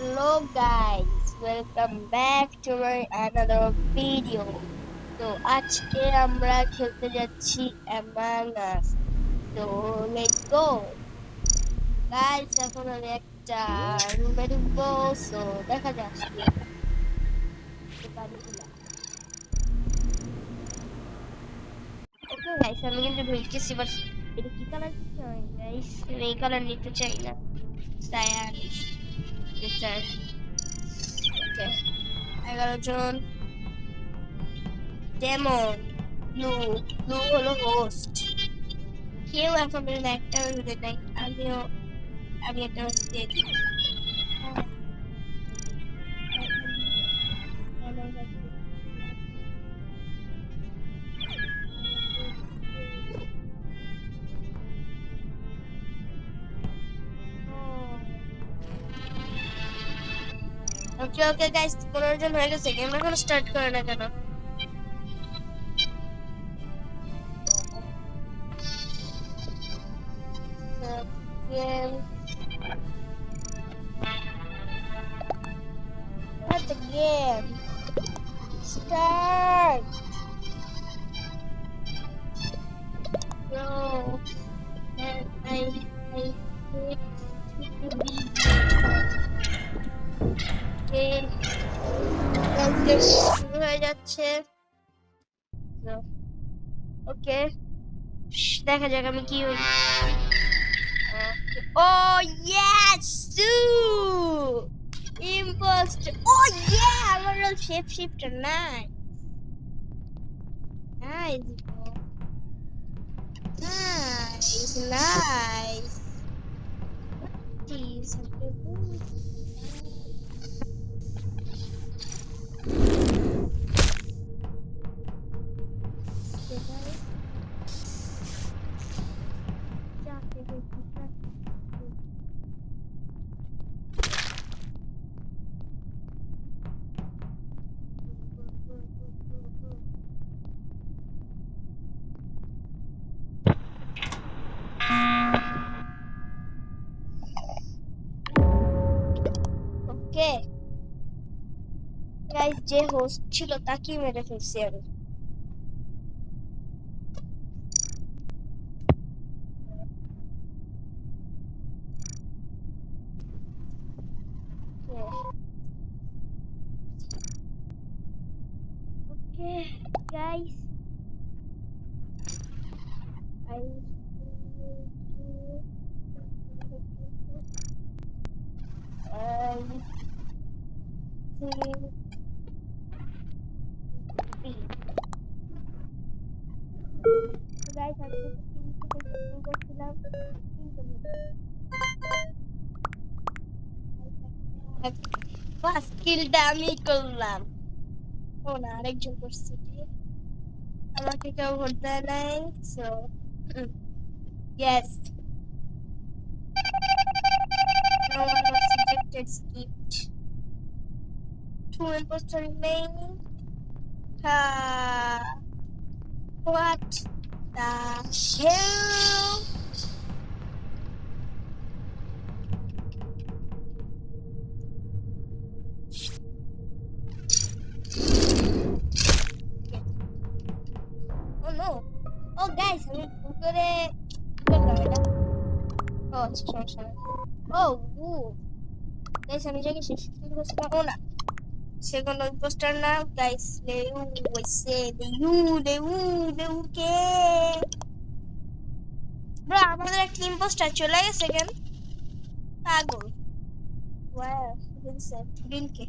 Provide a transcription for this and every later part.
Hello guys, welcome back to my another video. তো আজকে আমরা খেলতে যাচ্ছি Among Us. তো let's go. Guys, এখন আমি একটা রুমে ঢুকবো, so দেখা যাক কি পারি কিনা। Okay guys, আমি কিন্তু ঢুকতেছি, বাট এটা কি কালার দিতে হয় guys? এই কালার নিতে চাই না। Cyan. এটা okay. 11 জন ডেমন ব্লু হলো হোস্ট। কেউ এখন পর্যন্ত একটা হতে নাই, আমি একটা হোস্ট দিয়ে দিই। ওকে ওকে গাইস, 15 জন হয়ে গেছে। গেম এখন স্টার্ট করে না কেন? Game. What the game? Start. Bro. And I hate to be game. শুরু হয়ে যাচ্ছে। ওকে, দেখা যাক আমি কি হই। Oh yes, imposter. Oh yeah, আমার shape shifter. Nice, nice. Jeez, okay guys, যে হোস্ট ছিল তাকে মেরে ফেলছি আমি। Okay guys, I guys, first কিলটা আমি করলাম। ও না, আরেকজন করছে। আমাকে কেউ ভোট দেয় নাই, so yes, no one was ejected. Skipped. 2 imposters remaining. What the hell? Oh no. Oh guys, আমি উপরে করলাম এটা। Oh, sorry. Oh, guys, আমি জায়গায় শেষ করতে ও না, সেকেন্ড ইম্পোস্টার না গাইস। লেউ হইছে, লেউ কে ব্রো, আমাদের একটা ইম্পোস্টার চলে গেছে কেন? পাগল। ওয়াও, ভিনসেন্ট বিনকে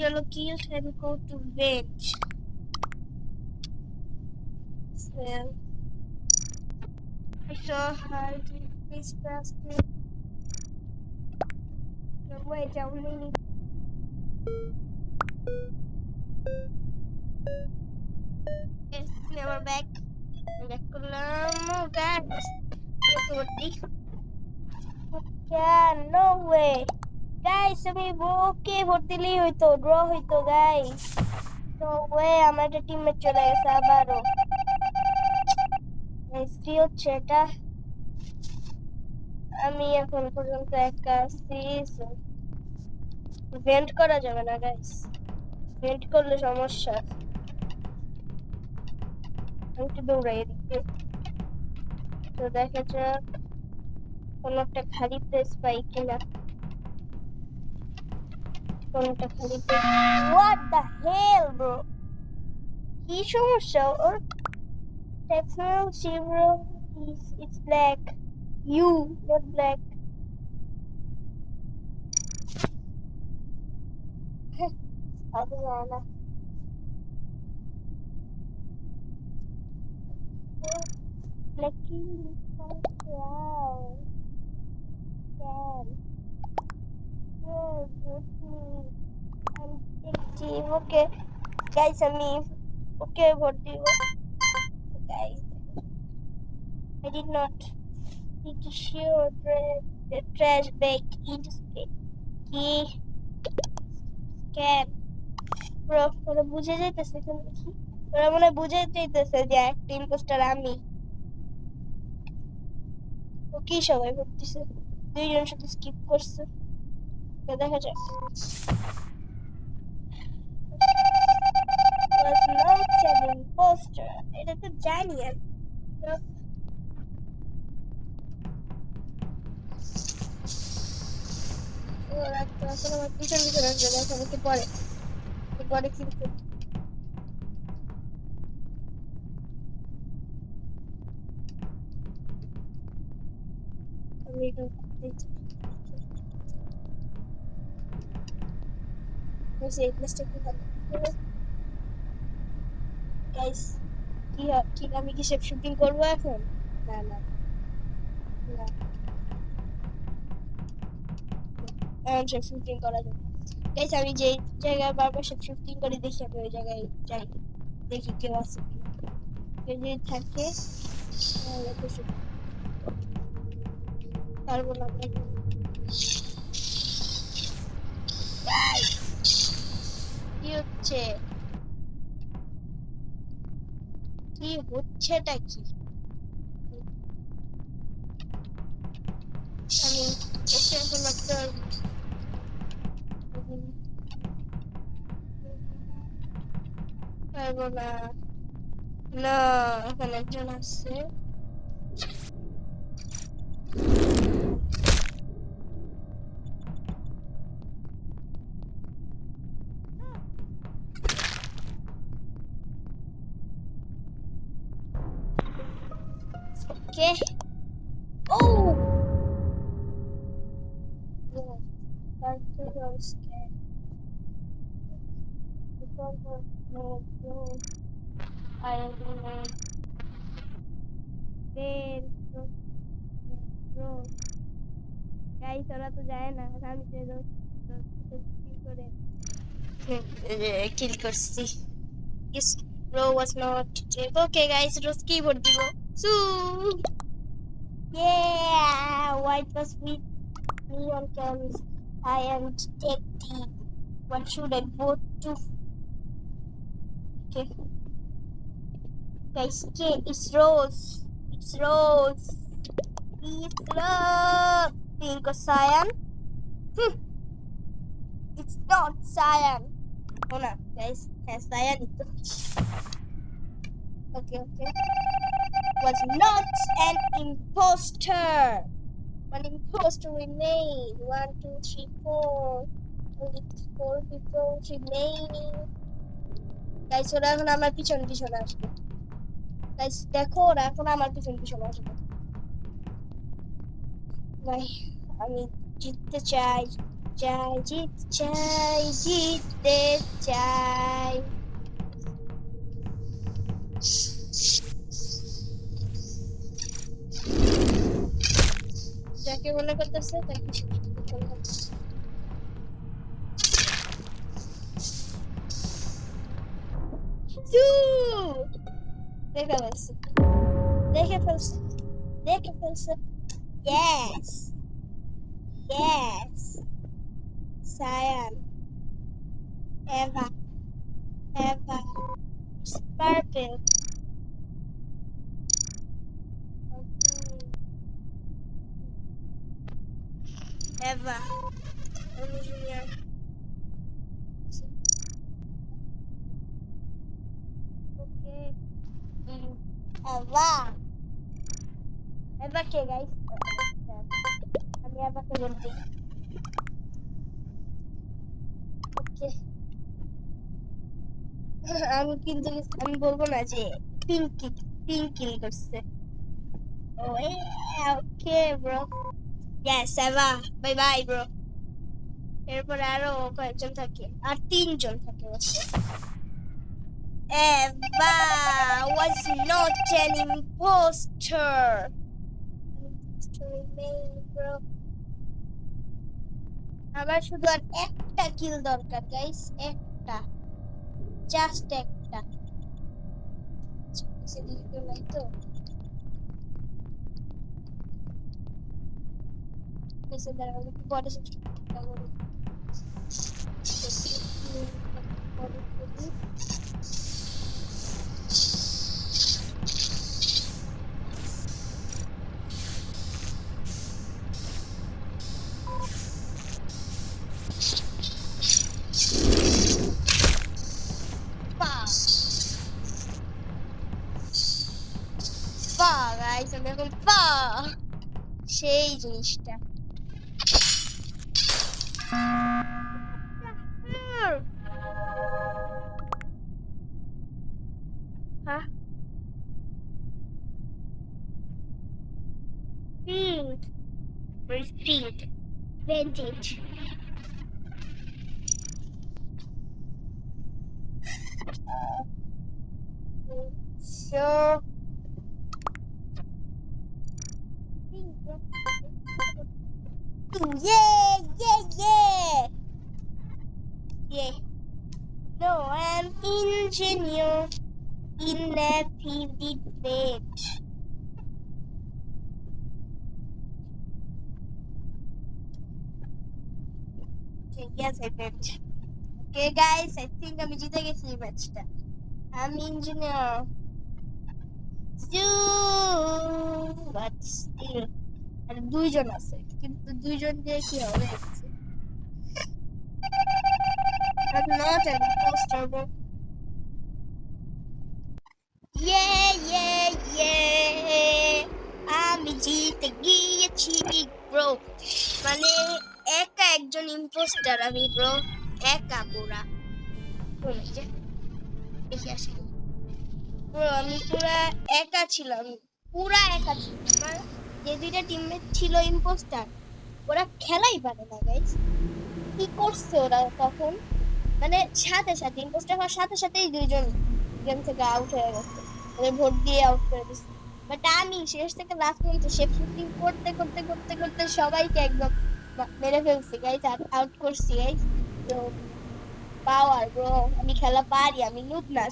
yellow kills and go to bench. Well, I saw her this past me. Wait, I only need. Yes, never back. Back করলাম guys. No way. Guys, আমি ওকে ভোট দিলেই হইতো, ড্র হইতো গাইস। নো ওয়ে, আমার একটা teammate চলে গেছে আবারও। গাইস কি হচ্ছে এটা? আমি এখন পর্যন্ত একা আছি। ভেন্ট করা যাবে না গাইস, ভেন্ট করলে সমস্যা। আমি একটু দৌড়াই এদিকে। তো দেখা যাক কোনো একটা খালি প্লেস পাই কিনা। কোনটা খালি place? What the hell bro, কি সমস্যা ওর? টেক্সটাইল শিবরো it's black, you not black. হবে না। Flecking wow. Can. Oh, goodness. I'm active. Okay. Guys, আমি okay ভোট দিব। Guys, I did not need to share the trash bag into কি স্ক্যান। ব্রো ওরা বুঝে যাইতেছে এখানে দেখি, ওরা মনে হয় বুঝে যাইতেছে যে একটা ইম্পোস্টার আমি। ও কি সবাই ভোট দিছে, দুইজন শুধু স্কিপ করছে। দেখা যাক। Was not an imposter. এটা তো জানি আমি। ওরা তো এখন আমার পিছন পিছন আসবে, এখন একটু পরে পরে কিন্তু আমি এটা দেখছি। এই প্লেসটা কি ভালো গাইস। কি আমি কি শেপ শুটিং করবো এখন? না না না, এখন শেপ শুটিং করা যাবে গাইস। আমি যে জায়গায় বারবার শেপ শুটিং করে দেখি, আমি ওই জায়গায় যাই, দেখি কেউ আছে কিনা। কেউ যদি থাকে তাহলে তো পারবো না। কি হচ্ছে, কি হচ্ছেটা কি? আমি এসে এখন একটা পারবো না। না, এখানে একজন আছে। ওকে। ও that's so scared. Because of no no I don't then bro guys, ওরা তো যায় না, আমি তো কি করে কিল করছি। Yes, bro was not dead. Okay guys, Rose keyboard দিব। So yeah, white was with me on cams. I am detective. What should I vote to? Okay. Guys, K is Rose. It's Rose. It's Rose. Pink or cyan? It's not cyan. Oh no, guys. Has cyan itu. Okay. Was not an imposter. One imposter remain. 1, 2, 3, 4. Only 4 people remaining. Guys, ওরা এখন আমার পিছন আসবে। Guys, দেখো ওরা এখন আমার পিছন আসবে। ভাই, আমি জিততে চাই, জিততে চাই। যাকে মনে করতেছে তাকে দেখে ফেলছে। Yes. Cyan. Eva. It's purple. Eva. Engineer. Okay. Eva. Eva K guys? আমি Eva কে বলছি। Okay. আমি বলবো না যে পিঙ্ক কিল করছে। Oh yeah, okay bro. Yes, Eva. Bye bye bro. এরপর আরো কয়েকজন থাকে আর 3 জন থাকে হচ্ছে। Eva was not an imposter. Bro. আমার শুধু আর একটা কিল দরকার গাইস, একটা, জাস্ট একটা। সেদিকে নাই তো এসে দাঁড়াও একটু পরে গাইস আমি এখন সেই জিনিসটা হ্যাঁ pink. Where's pink? Vintage. Sure. Yeah. No, I'm engineer in a PV debate. Okay, yes, I bet. Okay, guys, I think I'm জিতে গেছি এই ম্যাচটা। I'm engineer. But still, আর 2 জন আছে, কিন্তু 2 জন দিয়ে কি হবে? I'm not an imposter, bro. আমি জিতে গিয়েছি ব্রো, মানে একা একজন ইম্পোস্টার আমি ব্রো, একা পুরা। ব্রো আমি পুরা একা ছিলাম, আমার যে 2টা টিমমেট ছিল ইম্পোস্টার, ওরা খেলাই পারে না গাইস। কি করছে ওরা তখন, মানে সাথে সাথে ইম্পোস্টার হওয়ার সাথে সাথেই 2 জন গেম থেকে আউট হয়ে গেছে, ওদের ভোট দিয়ে আউট করে দিচ্ছে। বাট আমি শেষ থেকে লাস্ট পর্যন্ত শেপ শিফটিং করতে করতে করতে করতে সবাইকে একদম মেরে ফেলছি গাইস, আউট করছি গাইস। তো পাওয়ার ব্রো, আমি খেলা পারি, আমি নুব না।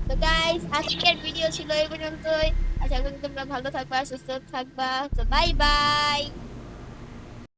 তো গাইস আজকের ভিডিও ছিল এই পর্যন্তই। আশা করি তোমরা ভালো থাকবা, সুস্থ থাকবা। তো বাই বাই।